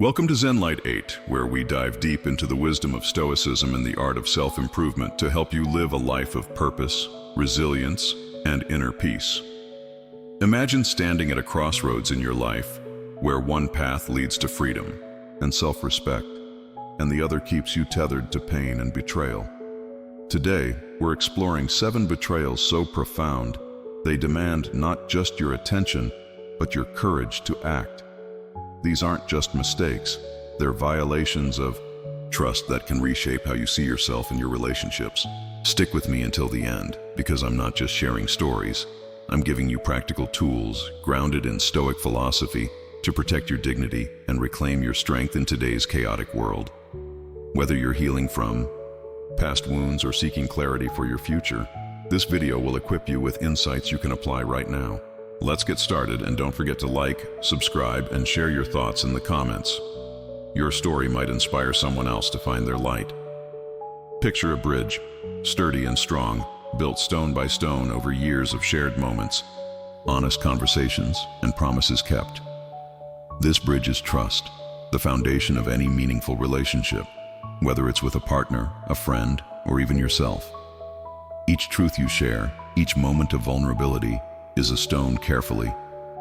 Welcome to ZENLIGHT 8, where we dive deep into the wisdom of Stoicism and the art of self-improvement to help you live a life of purpose, resilience, and inner peace. Imagine standing at a crossroads in your life, where one path leads to freedom and self-respect, and the other keeps you tethered to pain and betrayal. Today, we're exploring 7 betrayals so profound, they demand not just your attention, but your courage to act. These aren't just mistakes, they're violations of trust that can reshape how you see yourself and your relationships. Stick with me until the end, because I'm not just sharing stories. I'm giving you practical tools, grounded in Stoic philosophy, to protect your dignity and reclaim your strength in today's chaotic world. Whether you're healing from past wounds or seeking clarity for your future, this video will equip you with insights you can apply right now. Let's get started, and don't forget to like, subscribe, and share your thoughts in the comments. Your story might inspire someone else to find their light. Picture a bridge, sturdy and strong, built stone by stone over years of shared moments, honest conversations, and promises kept. This bridge is trust, the foundation of any meaningful relationship, whether it's with a partner, a friend, or even yourself. Each truth you share, each moment of vulnerability, is a stone carefully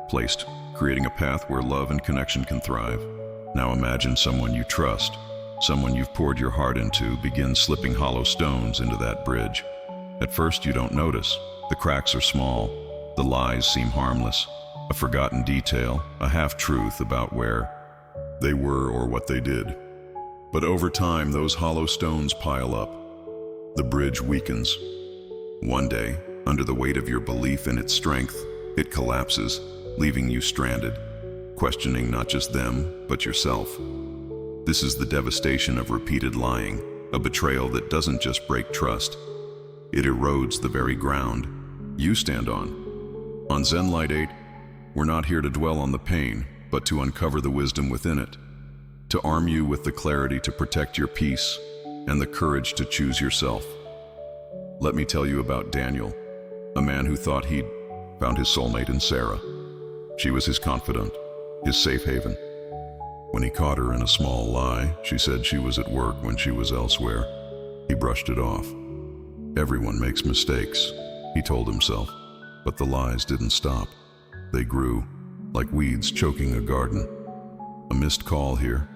placed, creating a path where love and connection can thrive. Now imagine someone you trust, someone you've poured your heart into, begin slipping hollow stones into that bridge. At first you don't notice. The cracks are small, the lies seem harmless, a forgotten detail, a half-truth about where they were or what they did. But over time, those hollow stones pile up. The bridge weakens. One day, under the weight of your belief in its strength, it collapses, leaving you stranded, questioning not just them, but yourself. This is the devastation of repeated lying, a betrayal that doesn't just break trust, it erodes the very ground you stand on. On ZENLIGHT 8, we're not here to dwell on the pain, but to uncover the wisdom within it, to arm you with the clarity to protect your peace and the courage to choose yourself. Let me tell you about Daniel, a man who thought he'd found his soulmate in Sarah. She was his confidant, his safe haven. When he caught her in a small lie, she said she was at work when she was elsewhere. He brushed it off. Everyone makes mistakes, he told himself, but the lies didn't stop. They grew, like weeds choking a garden. A missed call here,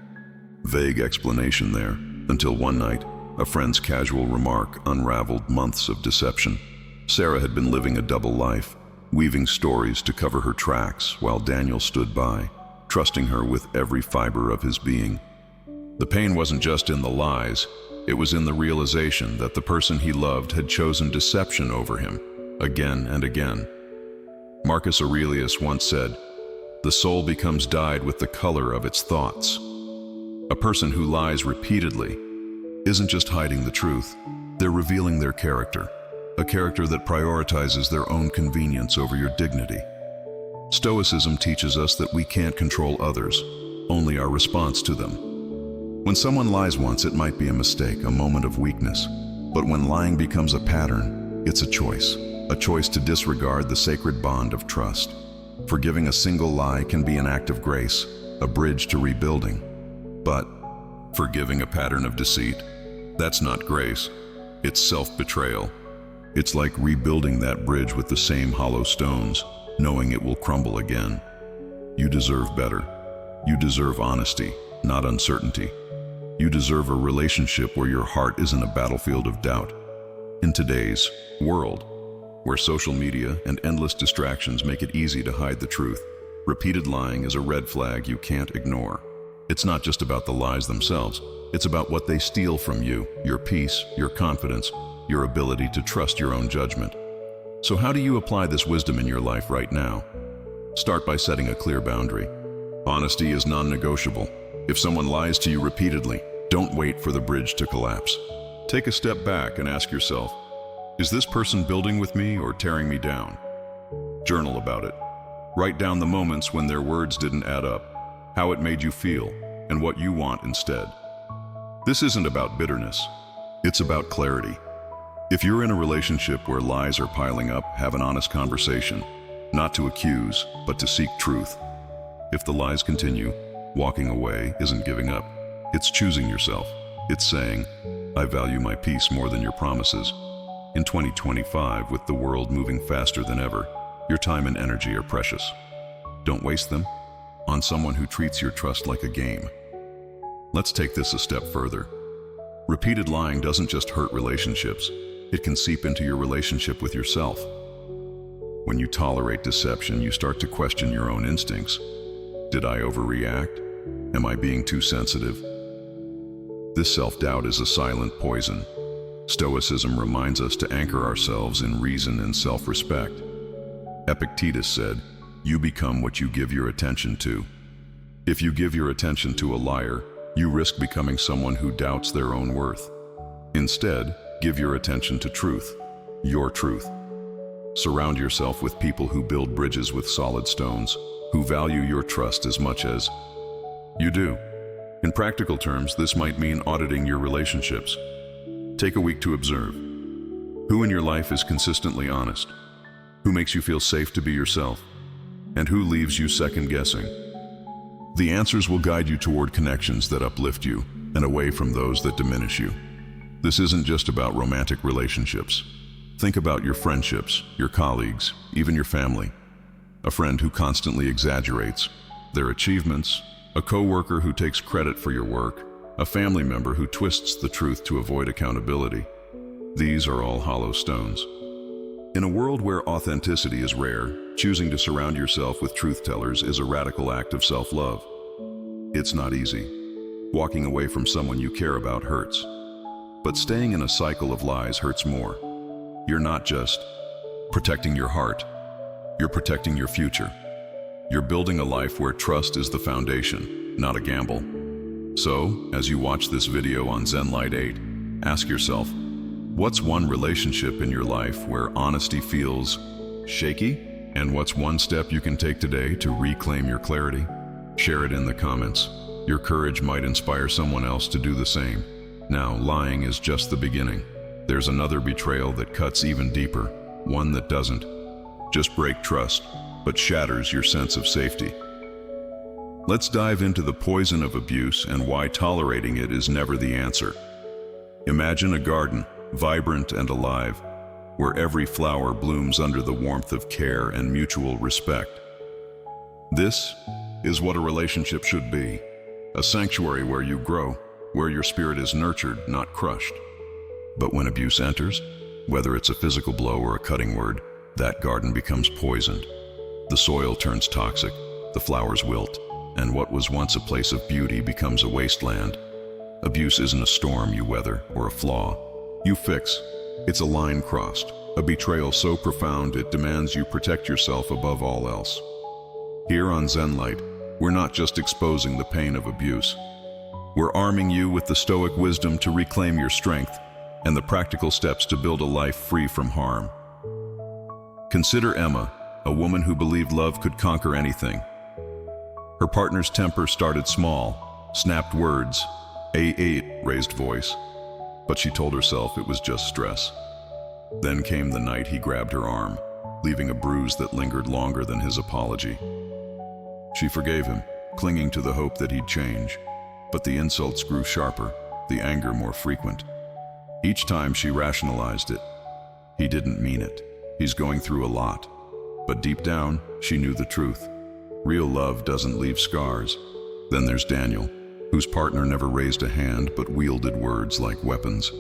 vague explanation there, until one night, a friend's casual remark unraveled months of deception. Sarah had been living a double life, weaving stories to cover her tracks, while Daniel stood by, trusting her with every fiber of his being. The pain wasn't just in the lies, it was in the realization that the person he loved had chosen deception over him, again and again. Marcus Aurelius once said, "The soul becomes dyed with the color of its thoughts." A person who lies repeatedly isn't just hiding the truth, they're revealing their character. A character that prioritizes their own convenience over your dignity. Stoicism teaches us that we can't control others, only our response to them. When someone lies once, it might be a mistake, a moment of weakness. But when lying becomes a pattern, it's a choice to disregard the sacred bond of trust. Forgiving a single lie can be an act of grace, a bridge to rebuilding. But forgiving a pattern of deceit, that's not grace, it's self-betrayal. It's like rebuilding that bridge with the same hollow stones, knowing it will crumble again. You deserve better. You deserve honesty, not uncertainty. You deserve a relationship where your heart isn't a battlefield of doubt. In today's world, where social media and endless distractions make it easy to hide the truth, repeated lying is a red flag you can't ignore. It's not just about the lies themselves, it's about what they steal from you, your peace, your confidence, your ability to trust your own judgment. So how do you apply this wisdom in your life right now? Start by setting a clear boundary. Honesty is non-negotiable. If someone lies to you repeatedly, don't wait for the bridge to collapse. Take a step back and ask yourself, is this person building with me or tearing me down? Journal about it. Write down the moments when their words didn't add up, how it made you feel, and what you want instead. This isn't about bitterness. It's about clarity. If you're in a relationship where lies are piling up, have an honest conversation, not to accuse, but to seek truth. If the lies continue, Walking away isn't giving up. It's choosing yourself. It's saying, I value my peace more than your promises. In 2025, with the world moving faster than ever, your time and energy are precious. Don't waste them on someone who treats your trust like a game. Let's take this a step further. Repeated lying doesn't just hurt relationships, it can seep into your relationship with yourself. When you tolerate deception, you start to question your own instincts. Did I overreact? Am I being too sensitive? This self-doubt is a silent poison. Stoicism reminds us to anchor ourselves in reason and self-respect. Epictetus said, "You become what you give your attention to." If you give your attention to a liar, you risk becoming someone who doubts their own worth. Instead, give your attention to truth, your truth. Surround yourself with people who build bridges with solid stones, who value your trust as much as you do. In practical terms, this might mean auditing your relationships. Take a week to observe. Who in your life is consistently honest? Who makes you feel safe to be yourself? And who leaves you second-guessing? The answers will guide you toward connections that uplift you and away from those that diminish you. This isn't just about romantic relationships. Think about your friendships, your colleagues, even your family. A friend who constantly exaggerates their achievements, a coworker who takes credit for your work, a family member who twists the truth to avoid accountability. These are all hollow stones. In a world where authenticity is rare, choosing to surround yourself with truth-tellers is a radical act of self-love. It's not easy. Walking away from someone you care about hurts. But staying in a cycle of lies hurts more. You're not just protecting your heart, you're protecting your future. You're building a life where trust is the foundation, not a gamble. So, as you watch this video on ZENLIGHT 8, ask yourself, what's one relationship in your life where honesty feels shaky? And what's one step you can take today to reclaim your clarity? Share it in the comments. Your courage might inspire someone else to do the same. Now, lying is just the beginning. There's another betrayal that cuts even deeper, one that doesn't just break trust, but shatters your sense of safety. Let's dive into the poison of abuse and why tolerating it is never the answer. Imagine a garden, vibrant and alive, where every flower blooms under the warmth of care and mutual respect. This is what a relationship should be, a sanctuary where you grow, where your spirit is nurtured, not crushed. But when abuse enters, whether it's a physical blow or a cutting word, that garden becomes poisoned. The soil turns toxic, the flowers wilt, and what was once a place of beauty becomes a wasteland. Abuse isn't a storm you weather or a flaw you fix. It's a line crossed, a betrayal so profound it demands you protect yourself above all else. Here on ZENLIGHT, we're not just exposing the pain of abuse. We're arming you with the Stoic wisdom to reclaim your strength and the practical steps to build a life free from harm. Consider Emma, a woman who believed love could conquer anything. Her partner's temper started small, snapped words, raised voice, but she told herself it was just stress. Then came the night he grabbed her arm, leaving a bruise that lingered longer than his apology. She forgave him, clinging to the hope that he'd change, but the insults grew sharper, the anger more frequent. Each time she rationalized it. He didn't mean it. He's going through a lot. But deep down, she knew the truth. Real love doesn't leave scars. Then there's Daniel, whose partner never raised a hand but wielded words like weapons.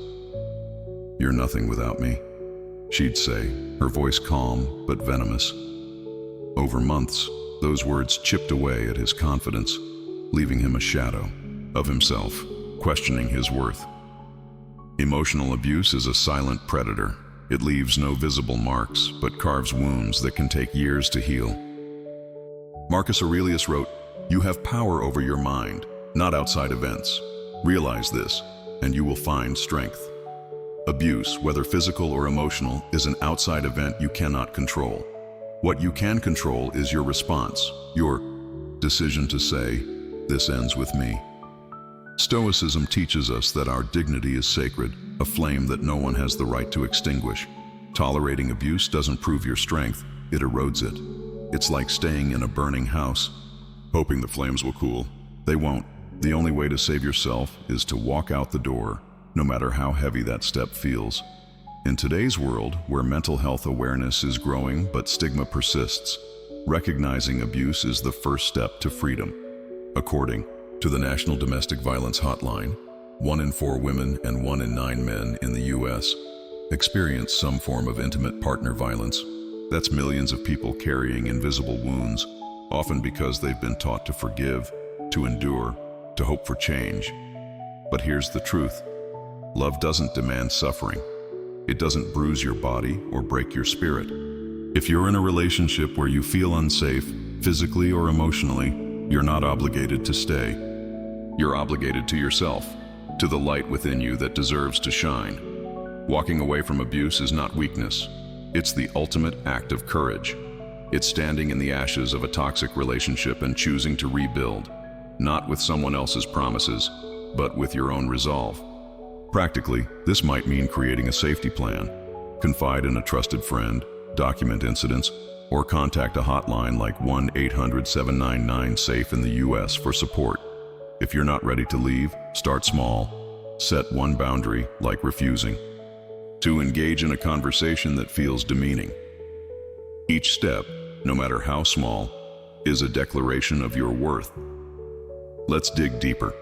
"You're nothing without me," she'd say, her voice calm but venomous. Over months, those words chipped away at his confidence, leaving him a shadow of himself, questioning his worth. Emotional abuse is a silent predator. It leaves no visible marks, but carves wounds that can take years to heal. Marcus Aurelius wrote, "You have power over your mind, not outside events. Realize this, and you will find strength." Abuse, whether physical or emotional, is an outside event you cannot control. What you can control is your response, your decision to say, "This ends with me." Stoicism teaches us that our dignity is sacred, a flame that no one has the right to extinguish. Tolerating abuse doesn't prove your strength, it erodes it. It's like staying in a burning house, hoping the flames will cool, They won't. The only way to save yourself is to walk out the door, no matter how heavy that step feels. In today's world, where mental health awareness is growing but stigma persists, recognizing abuse is the first step to freedom. According to the National Domestic Violence Hotline, 1 in 4 women and 1 in 9 men in the U.S. experience some form of intimate partner violence. That's millions of people carrying invisible wounds, often because they've been taught to forgive, to endure, to hope for change. But here's the truth. Love doesn't demand suffering. It doesn't bruise your body or break your spirit. If you're in a relationship where you feel unsafe, physically or emotionally, you're not obligated to stay. You're obligated to yourself, to the light within you that deserves to shine. Walking away from abuse is not weakness. It's the ultimate act of courage. It's standing in the ashes of a toxic relationship and choosing to rebuild, not with someone else's promises, but with your own resolve. Practically, this might mean creating a safety plan, confide in a trusted friend, document incidents, or contact a hotline like 1-800-799-SAFE in the US for support. If you're not ready to leave, start small. Set one boundary, like refusing. To engage in a conversation that feels demeaning. Each step, no matter how small, is a declaration of your worth. Let's dig deeper.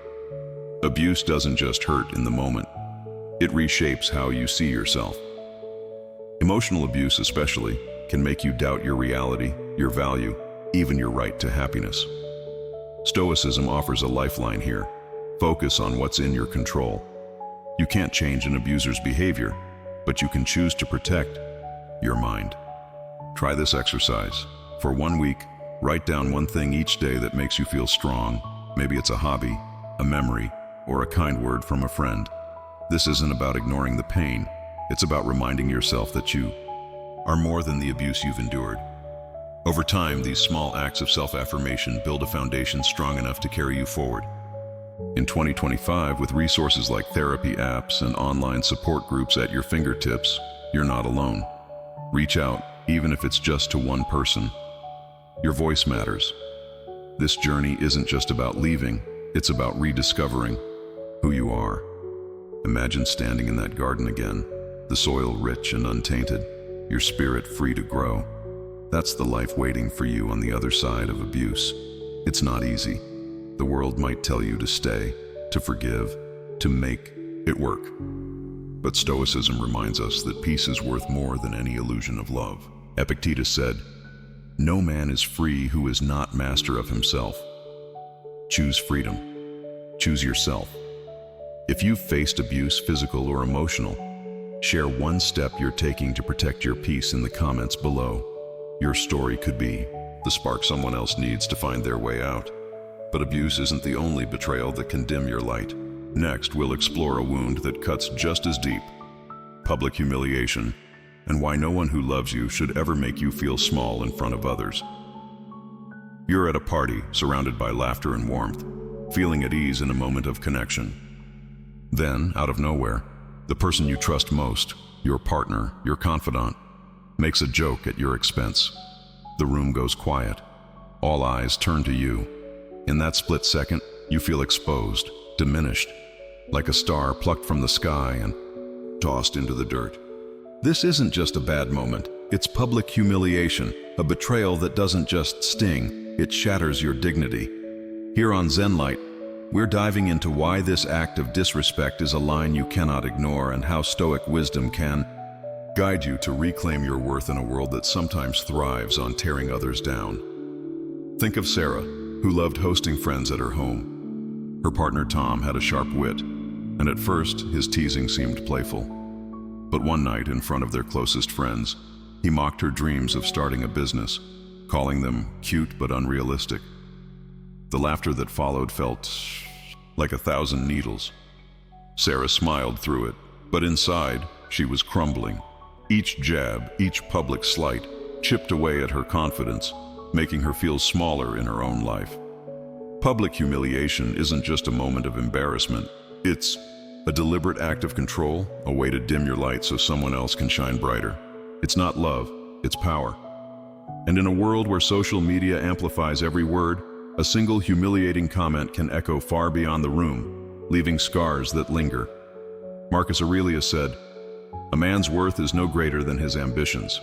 Abuse doesn't just hurt in the moment. It reshapes how you see yourself. Emotional abuse especially can make you doubt your reality, your value, even your right to happiness. Stoicism offers a lifeline here. Focus on what's in your control. You can't change an abuser's behavior, but you can choose to protect your mind. Try this exercise. For 1 week, write down one thing each day that makes you feel strong. Maybe it's a hobby, a memory, or a kind word from a friend. This isn't about ignoring the pain. It's about reminding yourself that you are more than the abuse you've endured. Over time, these small acts of self-affirmation build a foundation strong enough to carry you forward. In 2025, with resources like therapy apps and online support groups at your fingertips, you're not alone. Reach out, even if it's just to one person. Your voice matters. This journey isn't just about leaving, it's about rediscovering who you are. Imagine standing in that garden again, the soil rich and untainted, your spirit free to grow. That's the life waiting for you on the other side of abuse. It's not easy. The world might tell you to stay, to forgive, to make it work. But Stoicism reminds us that peace is worth more than any illusion of love. Epictetus said, "No man is free who is not master of himself." Choose freedom. Choose yourself. If you've faced abuse, physical or emotional, share one step you're taking to protect your peace in the comments below. Your story could be the spark someone else needs to find their way out. But abuse isn't the only betrayal that can dim your light. Next, we'll explore a wound that cuts just as deep: public humiliation, and why no one who loves you should ever make you feel small in front of others. You're at a party, surrounded by laughter and warmth, feeling at ease in a moment of connection. Then, out of nowhere, the person you trust most, your partner, your confidant, makes a joke at your expense. The room goes quiet. All eyes turn to you. In that split second, you feel exposed, diminished, like a star plucked from the sky and tossed into the dirt. This isn't just a bad moment. It's public humiliation, a betrayal that doesn't just sting, it shatters your dignity. Here on ZENLIGHT, we're diving into why this act of disrespect is a line you cannot ignore and how Stoic wisdom can guide you to reclaim your worth in a world that sometimes thrives on tearing others down. Think of Sarah, who loved hosting friends at her home. Her partner Tom had a sharp wit, and at first his teasing seemed playful. But one night, in front of their closest friends, he mocked her dreams of starting a business, calling them cute but unrealistic. The laughter that followed felt like 1,000 needles. Sarah smiled through it, but inside, she was crumbling. Each jab, each public slight, chipped away at her confidence, making her feel smaller in her own life. Public humiliation isn't just a moment of embarrassment. It's a deliberate act of control, a way to dim your light so someone else can shine brighter. It's not love, it's power. And in a world where social media amplifies every word, a single humiliating comment can echo far beyond the room, leaving scars that linger. Marcus Aurelius said, "A man's worth is no greater than his ambitions."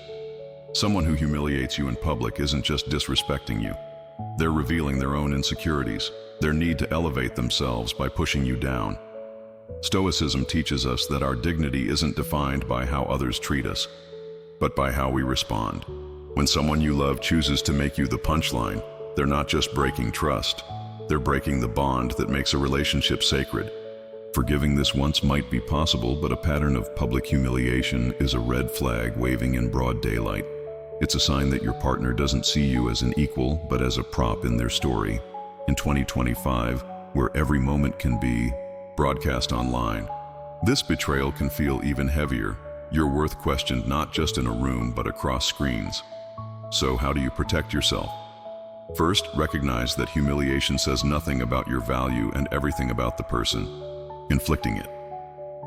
Someone who humiliates you in public isn't just disrespecting you. They're revealing their own insecurities, their need to elevate themselves by pushing you down. Stoicism teaches us that our dignity isn't defined by how others treat us, but by how we respond. When someone you love chooses to make you the punchline, they're not just breaking trust, they're breaking the bond that makes a relationship sacred. Forgiving this once might be possible, but a pattern of public humiliation is a red flag waving in broad daylight. It's a sign that your partner doesn't see you as an equal, but as a prop in their story. In 2025, where every moment can be broadcast online, this betrayal can feel even heavier. Your worth questioned not just in a room, but across screens. So how do you protect yourself? First, recognize that humiliation says nothing about your value and everything about the person inflicting it.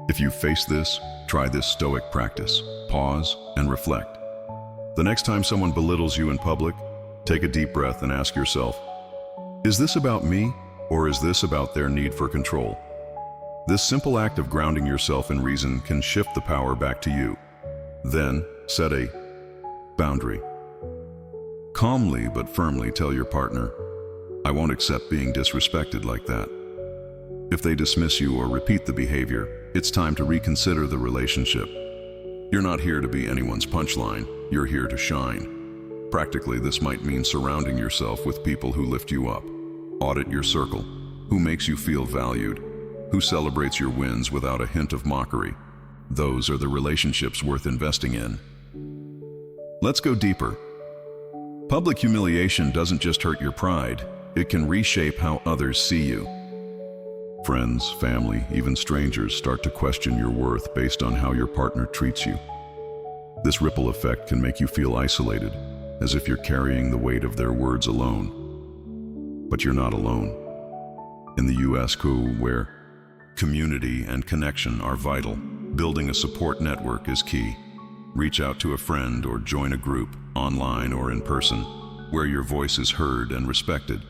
If you face this, try this Stoic practice. Pause and reflect. The next time someone belittles you in public, take a deep breath and ask yourself, is this about me, or is this about their need for control? This simple act of grounding yourself in reason can shift the power back to you. Then, set a boundary. Calmly but firmly tell your partner, "I won't accept being disrespected like that." If they dismiss you or repeat the behavior, it's time to reconsider the relationship. You're not here to be anyone's punchline, you're here to shine. Practically, this might mean surrounding yourself with people who lift you up. Audit your circle. Who makes you feel valued? Who celebrates your wins without a hint of mockery? Those are the relationships worth investing in. Let's go deeper. Public humiliation doesn't just hurt your pride, it can reshape how others see you. Friends, family, even strangers start to question your worth based on how your partner treats you. This ripple effect can make you feel isolated, as if you're carrying the weight of their words alone. But you're not alone. In the US, where community and connection are vital, building a support network is key. Reach out to a friend or join a group, online or in person, where your voice is heard and respected.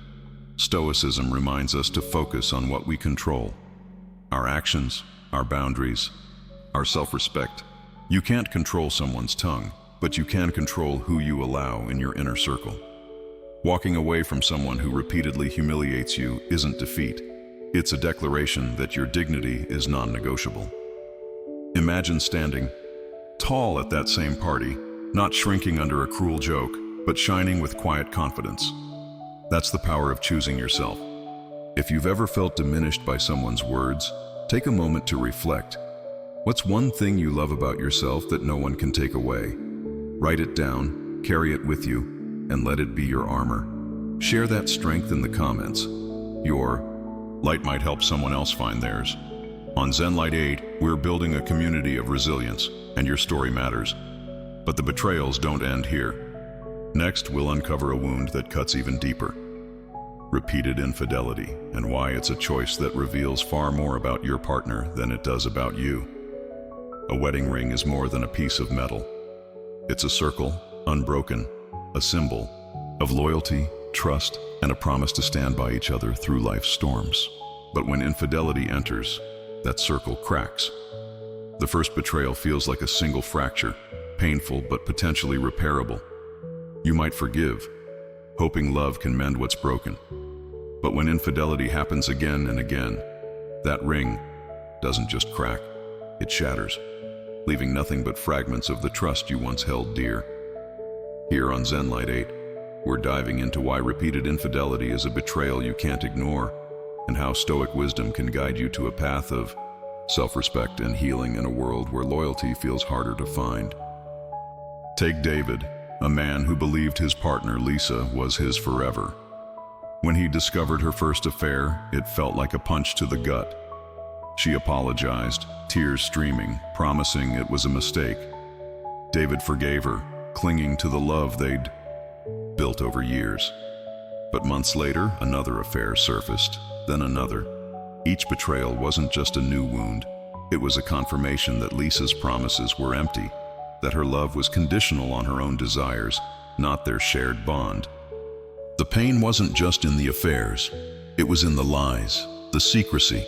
Stoicism reminds us to focus on what we control: our actions, our boundaries, our self-respect. You can't control someone's tongue, but you can control who you allow in your inner circle. Walking away from someone who repeatedly humiliates you isn't defeat. It's a declaration that your dignity is non-negotiable. Imagine standing tall at that same party, not shrinking under a cruel joke, but shining with quiet confidence. That's the power of choosing yourself. If you've ever felt diminished by someone's words, take a moment to reflect. What's one thing you love about yourself that no one can take away? Write it down, carry it with you, and let it be your armor. Share that strength in the comments. Your light might help someone else find theirs. On ZENLIGHT 8, we're building a community of resilience, and your story matters. But the betrayals don't end here. Next, we'll uncover a wound that cuts even deeper: repeated infidelity, and why it's a choice that reveals far more about your partner than it does about you. A wedding ring is more than a piece of metal. It's a circle, unbroken, a symbol of loyalty, trust, and a promise to stand by each other through life's storms. But when infidelity enters, that circle cracks. The first betrayal feels like a single fracture, painful but potentially repairable. You might forgive, hoping love can mend what's broken. But when infidelity happens again and again, that ring doesn't just crack, it shatters, leaving nothing but fragments of the trust you once held dear. Here on ZENLIGHT 8, we're diving into why repeated infidelity is a betrayal you can't ignore, and how Stoic wisdom can guide you to a path of self-respect and healing in a world where loyalty feels harder to find. Take David, a man who believed his partner Lisa was his forever. When he discovered her first affair, it felt like a punch to the gut. She apologized, tears streaming, promising it was a mistake. David forgave her, clinging to the love they'd built over years. But months later, another affair surfaced, then another. Each betrayal wasn't just a new wound. It was a confirmation that Lisa's promises were empty, that her love was conditional on her own desires, not their shared bond. The pain wasn't just in the affairs. It was in the lies, the secrecy,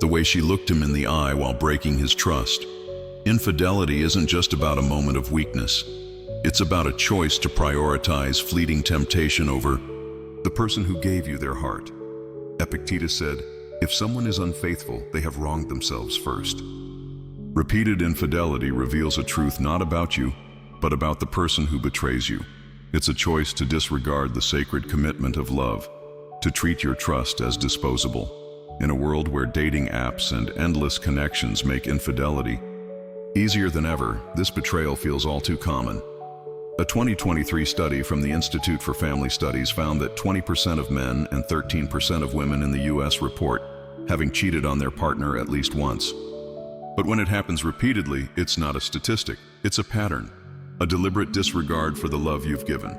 the way she looked him in the eye while breaking his trust. Infidelity isn't just about a moment of weakness. It's about a choice to prioritize fleeting temptation over the person who gave you their heart. Epictetus said, "If someone is unfaithful, they have wronged themselves first." Repeated infidelity reveals a truth not about you, but about the person who betrays you. It's a choice to disregard the sacred commitment of love, to treat your trust as disposable. In a world where dating apps and endless connections make infidelity easier than ever, this betrayal feels all too common. A 2023 study from the Institute for Family Studies found that 20% of men and 13% of women in the US report having cheated on their partner at least once. But when it happens repeatedly, it's not a statistic, it's a pattern, a deliberate disregard for the love you've given.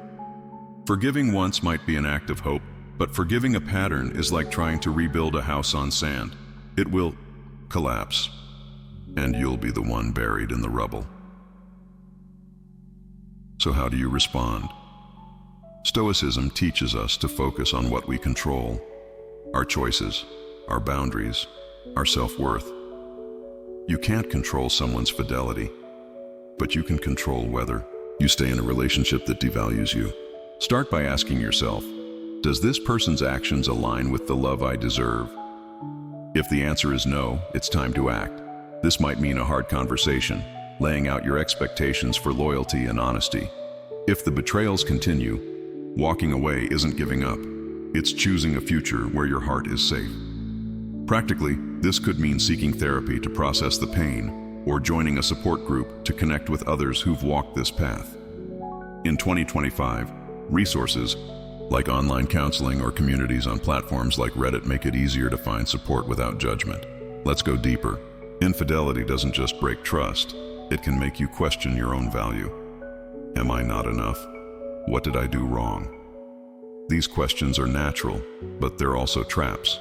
Forgiving once might be an act of hope, but forgiving a pattern is like trying to rebuild a house on sand. It will collapse, and you'll be the one buried in the rubble. So how do you respond? Stoicism teaches us to focus on what we control: our choices, our boundaries, our self-worth. You can't control someone's fidelity, but you can control whether you stay in a relationship that devalues you. Start by asking yourself, does this person's actions align with the love I deserve? If the answer is no, it's time to act. This might mean a hard conversation, laying out your expectations for loyalty and honesty. If the betrayals continue, walking away isn't giving up. It's choosing a future where your heart is safe. Practically, this could mean seeking therapy to process the pain, or joining a support group to connect with others who've walked this path. In 2025, resources like online counseling or communities on platforms like Reddit make it easier to find support without judgment. Let's go deeper. Infidelity doesn't just break trust, it can make you question your own value. Am I not enough? What did I do wrong? These questions are natural, but they're also traps.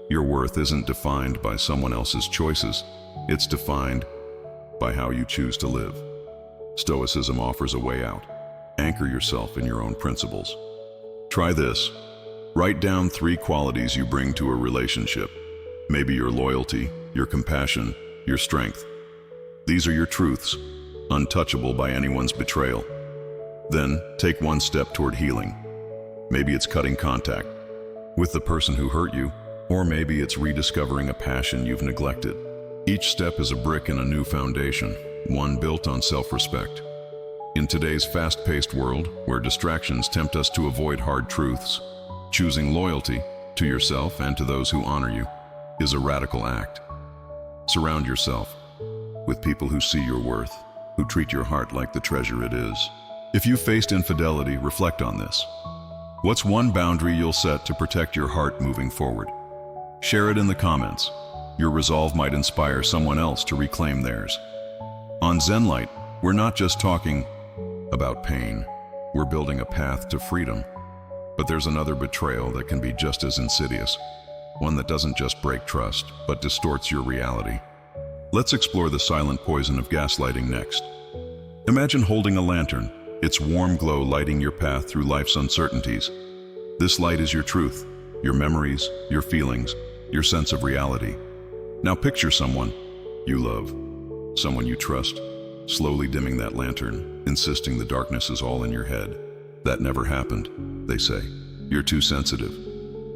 Your worth isn't defined by someone else's choices, it's defined by how you choose to live. Stoicism offers a way out. Anchor yourself in your own principles. Try this. Write down 3 qualities you bring to a relationship. Maybe your loyalty, your compassion, your strength. These are your truths, untouchable by anyone's betrayal. Then, take one step toward healing. Maybe it's cutting contact with the person who hurt you, or maybe it's rediscovering a passion you've neglected. Each step is a brick in a new foundation, one built on self-respect. In today's fast-paced world, where distractions tempt us to avoid hard truths, choosing loyalty to yourself and to those who honor you is a radical act. Surround yourself with people who see your worth, who treat your heart like the treasure it is. If you faced infidelity, reflect on this. What's one boundary you'll set to protect your heart moving forward? Share it in the comments. Your resolve might inspire someone else to reclaim theirs. On ZENLIGHT, we're not just talking about pain, we're building a path to freedom. But there's another betrayal that can be just as insidious, one that doesn't just break trust, but distorts your reality. Let's explore the silent poison of gaslighting next. Imagine holding a lantern, its warm glow lighting your path through life's uncertainties. This light is your truth, your memories, your feelings, your sense of reality. Now picture someone you love, someone you trust, slowly dimming that lantern, insisting the darkness is all in your head. That never happened, they say. You're too sensitive.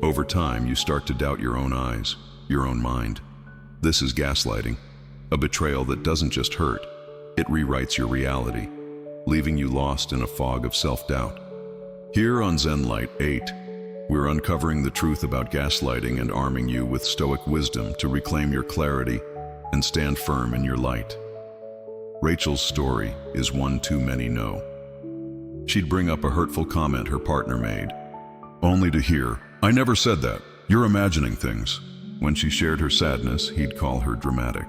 Over time, you start to doubt your own eyes, your own mind. This is gaslighting, a betrayal that doesn't just hurt, it rewrites your reality, leaving you lost in a fog of self-doubt. Here on ZENLIGHT 8, we're uncovering the truth about gaslighting and arming you with Stoic wisdom to reclaim your clarity and stand firm in your light. Rachel's story is one too many know. She'd bring up a hurtful comment her partner made, only to hear, "I never said that, you're imagining things." When she shared her sadness, he'd call her dramatic.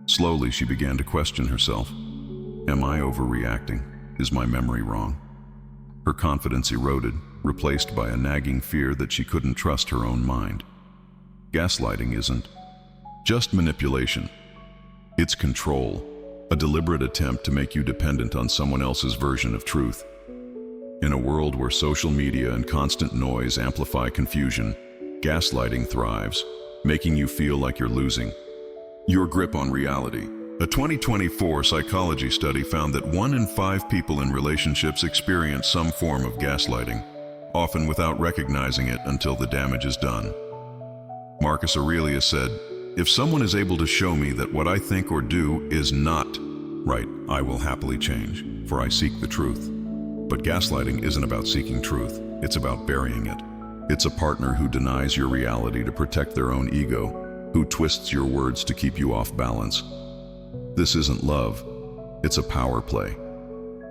Slowly, she began to question herself. Am I overreacting? Is my memory wrong? Her confidence eroded, replaced by a nagging fear that she couldn't trust her own mind. Gaslighting isn't just manipulation. It's control, a deliberate attempt to make you dependent on someone else's version of truth. In a world where social media and constant noise amplify confusion, gaslighting thrives, making you feel like you're losing your grip on reality. A 2024 psychology study found that 1 in 5 people in relationships experience some form of gaslighting, often without recognizing it until the damage is done. Marcus Aurelius said, "If someone is able to show me that what I think or do is not right, I will happily change, for I seek the truth." But gaslighting isn't about seeking truth, it's about burying it. It's a partner who denies your reality to protect their own ego, who twists your words to keep you off balance. This isn't love, it's a power play.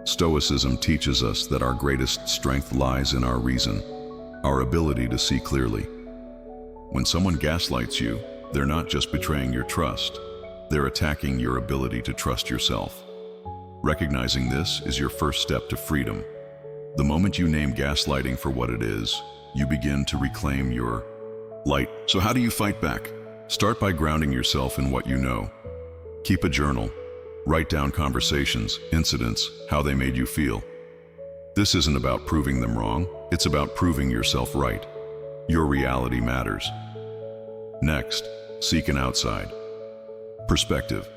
Stoicism teaches us that our greatest strength lies in our reason, our ability to see clearly. When someone gaslights you, they're not just betraying your trust, they're attacking your ability to trust yourself. Recognizing this is your first step to freedom. The moment you name gaslighting for what it is, you begin to reclaim your light. So how do you fight back? Start by grounding yourself in what you know. Keep a journal. Write down conversations, incidents, how they made you feel. This isn't about proving them wrong, it's about proving yourself right. Your reality matters. Next, seek an outside perspective.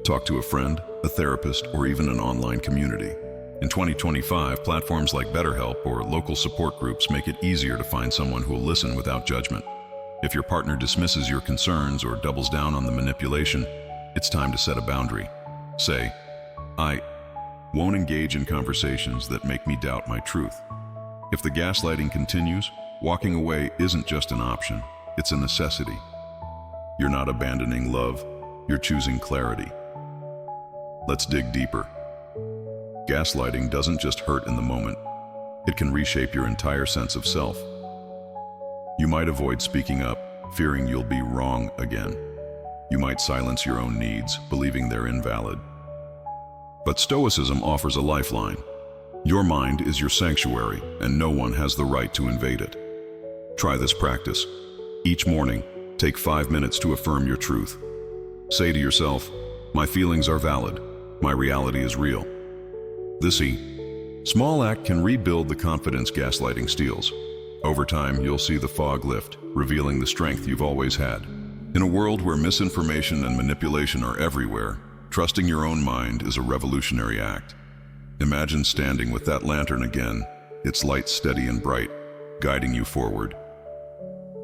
Talk to a friend, a therapist, or even an online community. In 2025, platforms like BetterHelp or local support groups make it easier to find someone who will listen without judgment. If your partner dismisses your concerns or doubles down on the manipulation, it's time to set a boundary. Say, "I won't engage in conversations that make me doubt my truth." If the gaslighting continues, walking away isn't just an option, it's a necessity. You're not abandoning love, you're choosing clarity. Let's dig deeper. Gaslighting doesn't just hurt in the moment, it can reshape your entire sense of self. You might avoid speaking up, fearing you'll be wrong again. You might silence your own needs, believing they're invalid. But Stoicism offers a lifeline. Your mind is your sanctuary, and no one has the right to invade it. Try this practice. Each morning, take 5 minutes to affirm your truth. Say to yourself, "My feelings are valid. My reality is real." This small act can rebuild the confidence gaslighting steals. Over time, you'll see the fog lift, revealing the strength you've always had. In a world where misinformation and manipulation are everywhere, trusting your own mind is a revolutionary act. Imagine standing with that lantern again, its light steady and bright, guiding you forward.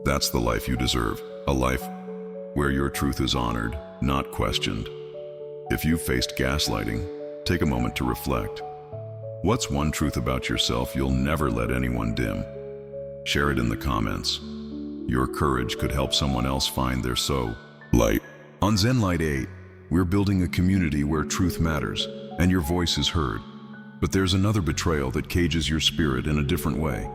That's the life you deserve, a life where your truth is honored, not questioned. If you've faced gaslighting, take a moment to reflect. What's one truth about yourself you'll never let anyone dim? Share it in the comments. Your courage could help someone else find their light. On ZENLIGHT 8, we're building a community where truth matters and your voice is heard. But there's another betrayal that cages your spirit in a different way.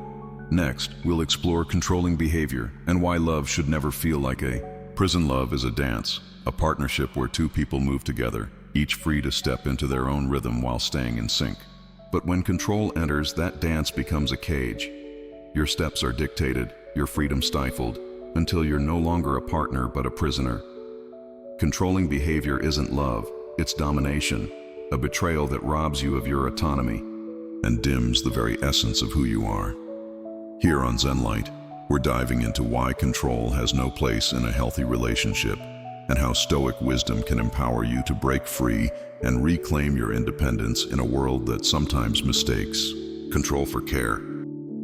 Next, we'll explore controlling behavior and why love should never feel like a prison. Love is a dance, a partnership where two people move together, each free to step into their own rhythm while staying in sync. But when control enters, that dance becomes a cage. Your steps are dictated, your freedom stifled, until you're no longer a partner but a prisoner. Controlling behavior isn't love, it's domination, a betrayal that robs you of your autonomy and dims the very essence of who you are. Here on ZENLIGHT, we're diving into why control has no place in a healthy relationship and how Stoic wisdom can empower you to break free and reclaim your independence in a world that sometimes mistakes control for care.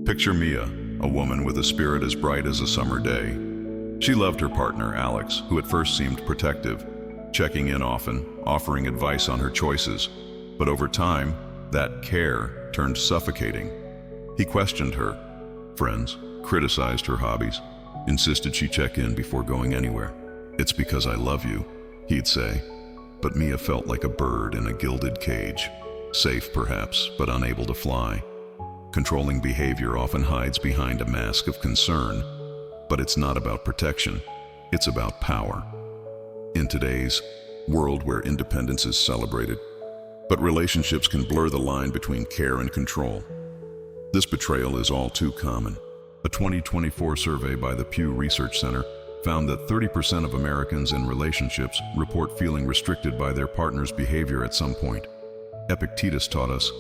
Picture Mia, a woman with a spirit as bright as a summer day. She loved her partner, Alex, who at first seemed protective, checking in often, offering advice on her choices. But over time, that care turned suffocating. He questioned her friends, criticized her hobbies, insisted she check in before going anywhere. "It's because I love you," he'd say. But Mia felt like a bird in a gilded cage, safe perhaps, but unable to fly. Controlling behavior often hides behind a mask of concern, but it's not about protection, it's about power. In today's world where independence is celebrated, but relationships can blur the line between care and control, this betrayal is all too common. A 2024 survey by the Pew Research Center found that 30% of Americans in relationships report feeling restricted by their partner's behavior at some point. Epictetus taught us,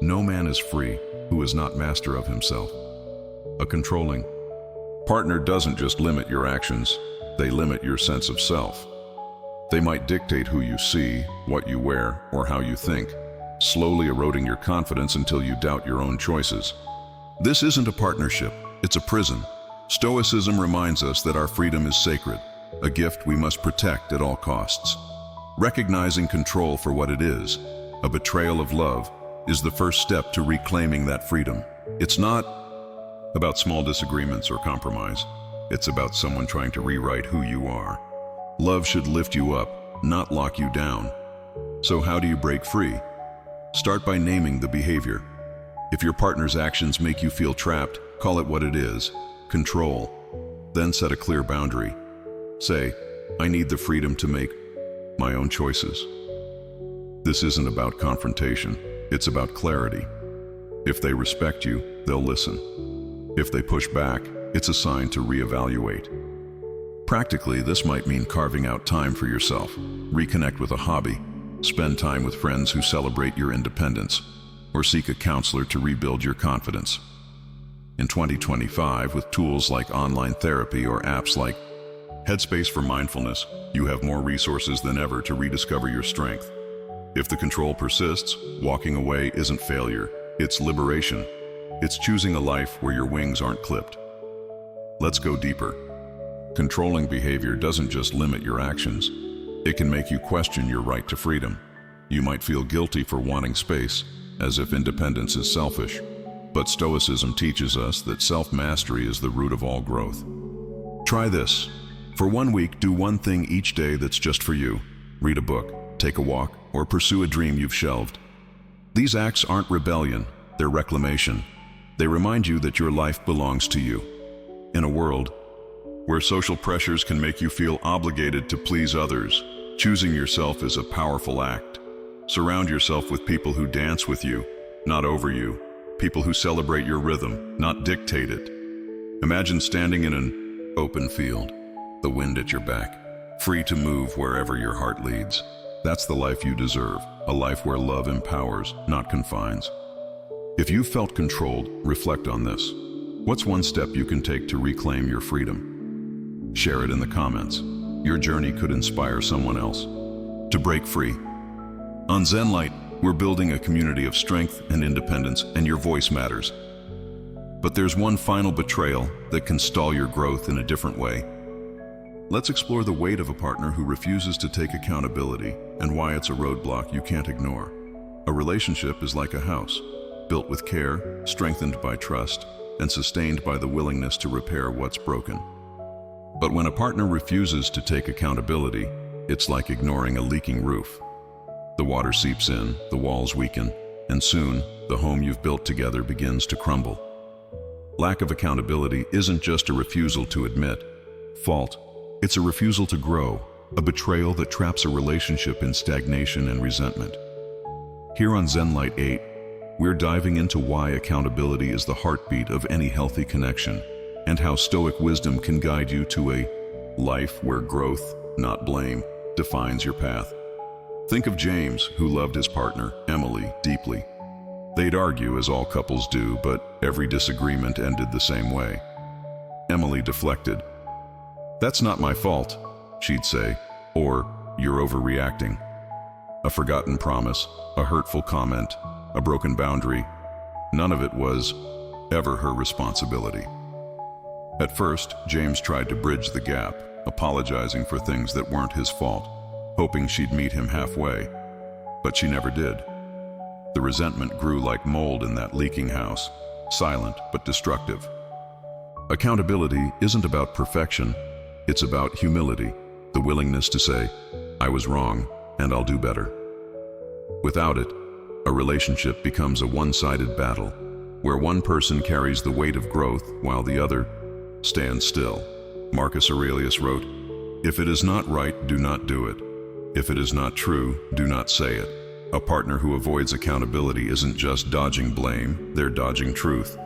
No man is free who is not master of himself. A controlling partner doesn't just limit your actions, they limit your sense of self. They might dictate who you see, what you wear, or how you think, slowly eroding your confidence until you doubt your own choices. This isn't a partnership, it's a prison. Stoicism reminds us that our freedom is sacred, a gift we must protect at all costs. Recognizing control for what it is, a betrayal of love, is the first step to reclaiming that freedom. It's not about small disagreements or compromise. It's about someone trying to rewrite who you are. Love should lift you up, not lock you down. So how do you break free? Start by naming the behavior. If your partner's actions make you feel trapped, call it what it is, control. Then set a clear boundary. Say, I need the freedom to make my own choices. This isn't about confrontation, it's about clarity. If they respect you, they'll listen. If they push back, it's a sign to reevaluate. Practically, this might mean carving out time for yourself, reconnect with a hobby, spend time with friends who celebrate your independence, or seek a counselor to rebuild your confidence. In 2025, with tools like online therapy or apps like Headspace for mindfulness, you have more resources than ever to rediscover your strength. If the control persists, walking away isn't failure, it's liberation. It's choosing a life where your wings aren't clipped. Let's go deeper. Controlling behavior doesn't just limit your actions. It can make you question your right to freedom. You might feel guilty for wanting space, as if independence is selfish. But Stoicism teaches us that self-mastery is the root of all growth. Try this. For 1 week, do one thing each day that's just for you. Read a book, take a walk, or pursue a dream you've shelved. These acts aren't rebellion, they're reclamation. They remind you that your life belongs to you. In a world where social pressures can make you feel obligated to please others, choosing yourself is a powerful act. Surround yourself with people who dance with you, not over you. People who celebrate your rhythm, not dictate it. Imagine standing in an open field, the wind at your back, free to move wherever your heart leads. That's the life you deserve, a life where love empowers, not confines. If you've felt controlled, reflect on this. What's one step you can take to reclaim your freedom? Share it in the comments. Your journey could inspire someone else to break free. On ZENLIGHT, we're building a community of strength and independence, and your voice matters. But there's one final betrayal that can stall your growth in a different way. Let's explore the weight of a partner who refuses to take accountability and why it's a roadblock you can't ignore. A relationship is like a house, built with care, strengthened by trust, and sustained by the willingness to repair what's broken. But when a partner refuses to take accountability, it's like ignoring a leaking roof. The water seeps in, the walls weaken, and soon, the home you've built together begins to crumble. Lack of accountability isn't just a refusal to admit fault, it's a refusal to grow, a betrayal that traps a relationship in stagnation and resentment. Here on ZENLIGHT 8, we're diving into why accountability is the heartbeat of any healthy connection, and how Stoic wisdom can guide you to a life where growth, not blame, defines your path. Think of James, who loved his partner, Emily, deeply. They'd argue, as all couples do, but every disagreement ended the same way. Emily deflected. "That's not my fault," she'd say, or "You're overreacting." A forgotten promise, a hurtful comment, a broken boundary, none of it was ever her responsibility. At first, James tried to bridge the gap, apologizing for things that weren't his fault, hoping she'd meet him halfway. But she never did. The resentment grew like mold in that leaking house, silent but destructive. Accountability isn't about perfection, it's about humility, the willingness to say, "I was wrong, and I'll do better." Without it, a relationship becomes a one-sided battle, where one person carries the weight of growth while the other stands still. Marcus Aurelius wrote, "If it is not right, do not do it. If it is not true, do not say it." A partner who avoids accountability isn't just dodging blame, they're dodging truth.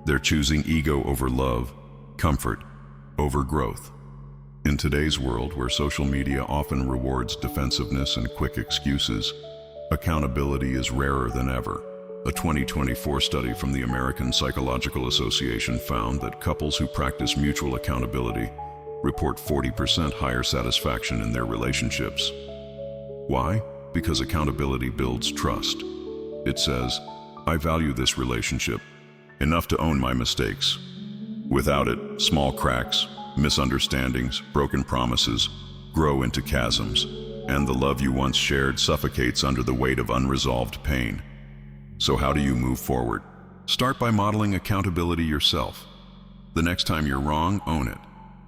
They're choosing ego over love, comfort over growth. In today's world, where social media often rewards defensiveness and quick excuses, accountability is rarer than ever. A 2024 study from the American Psychological Association found that couples who practice mutual accountability report 40% higher satisfaction in their relationships. Why? Because accountability builds trust. It says, I value this relationship enough to own my mistakes. Without it, small cracks, misunderstandings, broken promises grow into chasms, and the love you once shared suffocates under the weight of unresolved pain. So how do you move forward? Start by modeling accountability yourself. The next time you're wrong, own it.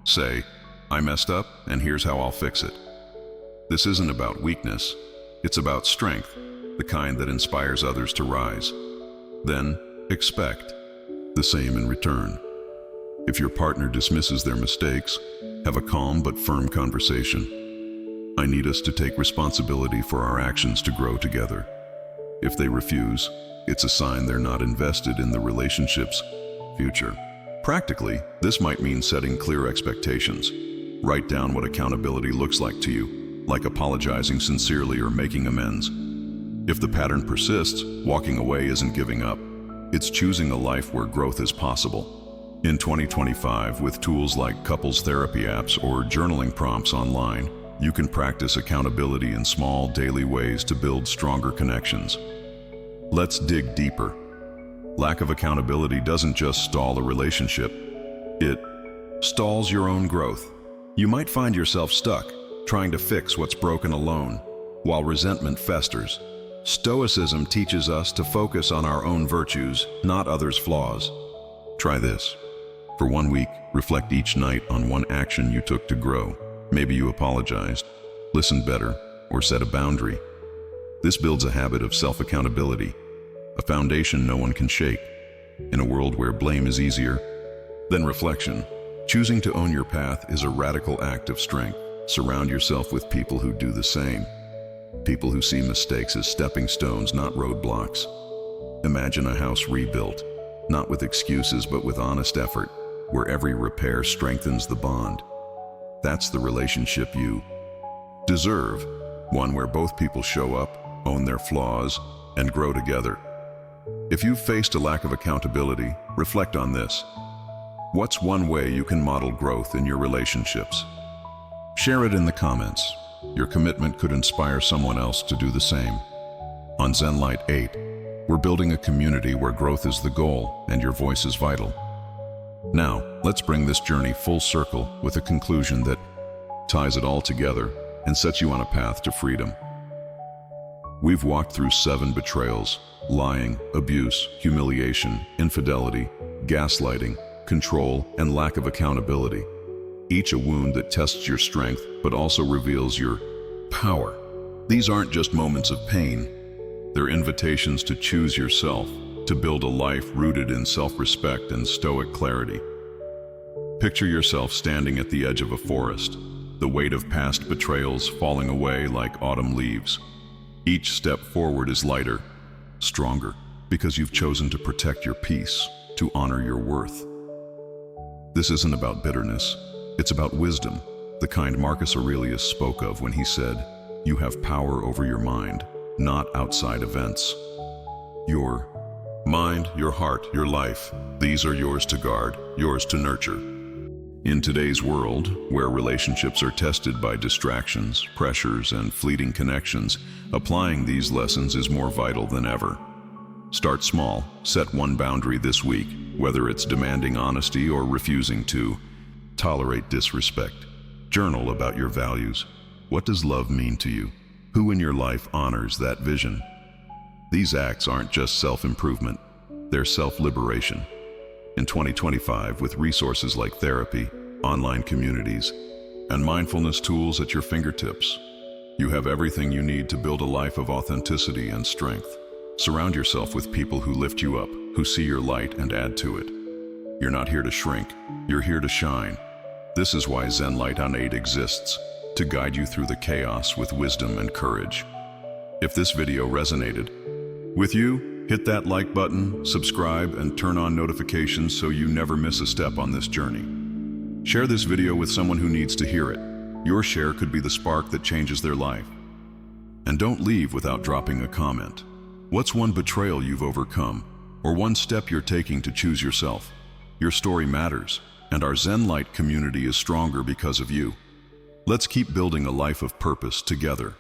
Say, I messed up, and here's how I'll fix it. This isn't about weakness. It's about strength, the kind that inspires others to rise. Then, expect the same in return. If your partner dismisses their mistakes, have a calm but firm conversation. I need us to take responsibility for our actions to grow together. If they refuse, it's a sign they're not invested in the relationship's future. Practically, this might mean setting clear expectations. Write down what accountability looks like to you, like apologizing sincerely or making amends. If the pattern persists, walking away isn't giving up. It's choosing a life where growth is possible. In 2025, with tools like couples therapy apps or journaling prompts online, you can practice accountability in small, daily ways to build stronger connections. Let's dig deeper. Lack of accountability doesn't just stall a relationship, it stalls your own growth. You might find yourself stuck, trying to fix what's broken alone, while resentment festers. Stoicism teaches us to focus on our own virtues, not others' flaws. Try this. For 1 week, reflect each night on one action you took to grow. Maybe you apologized, listened better, or set a boundary. This builds a habit of self-accountability, a foundation no one can shake. In a world where blame is easier than reflection, choosing to own your path is a radical act of strength. Surround yourself with people who do the same. People who see mistakes as stepping stones, not roadblocks. Imagine a house rebuilt, not with excuses but with honest effort, where every repair strengthens the bond. That's the relationship you deserve, one where both people show up, own their flaws, and grow together. If you've faced a lack of accountability, reflect on this. What's one way you can model growth in your relationships? Share it in the comments. Your commitment could inspire someone else to do the same. On ZENLIGHT 8, we're building a community where growth is the goal and your voice is vital. Now, let's bring this journey full circle with a conclusion that ties it all together and sets you on a path to freedom. We've walked through 7 betrayals: lying, abuse, humiliation, infidelity, gaslighting, control, and lack of accountability. Each a wound that tests your strength, but also reveals your power. These aren't just moments of pain. They're invitations to choose yourself, to build a life rooted in self-respect and stoic clarity. Picture yourself standing at the edge of a forest, the weight of past betrayals falling away like autumn leaves. Each step forward is lighter, stronger, because you've chosen to protect your peace, to honor your worth. This isn't about bitterness, it's about wisdom, the kind Marcus Aurelius spoke of when he said, "You have power over your mind, not outside events." Your mind, your heart, your life, these are yours to guard, yours to nurture. In today's world, where relationships are tested by distractions, pressures, and fleeting connections, applying these lessons is more vital than ever. Start small, set one boundary this week, whether it's demanding honesty or refusing to tolerate disrespect. Journal about your values. What does love mean to you? Who in your life honors that vision? These acts aren't just self-improvement, they're self-liberation. In 2025, with resources like therapy, online communities, and mindfulness tools at your fingertips, you have everything you need to build a life of authenticity and strength. Surround yourself with people who lift you up, who see your light and add to it. You're not here to shrink, you're here to shine. This is why ZENLIGHT on 8 exists, to guide you through the chaos with wisdom and courage. If this video resonated with you, hit that like button, subscribe, and turn on notifications so you never miss a step on this journey. Share this video with someone who needs to hear it. Your share could be the spark that changes their life. And don't leave without dropping a comment. What's one betrayal you've overcome, or one step you're taking to choose yourself? Your story matters, and our ZENLIGHT community is stronger because of you. Let's keep building a life of purpose together.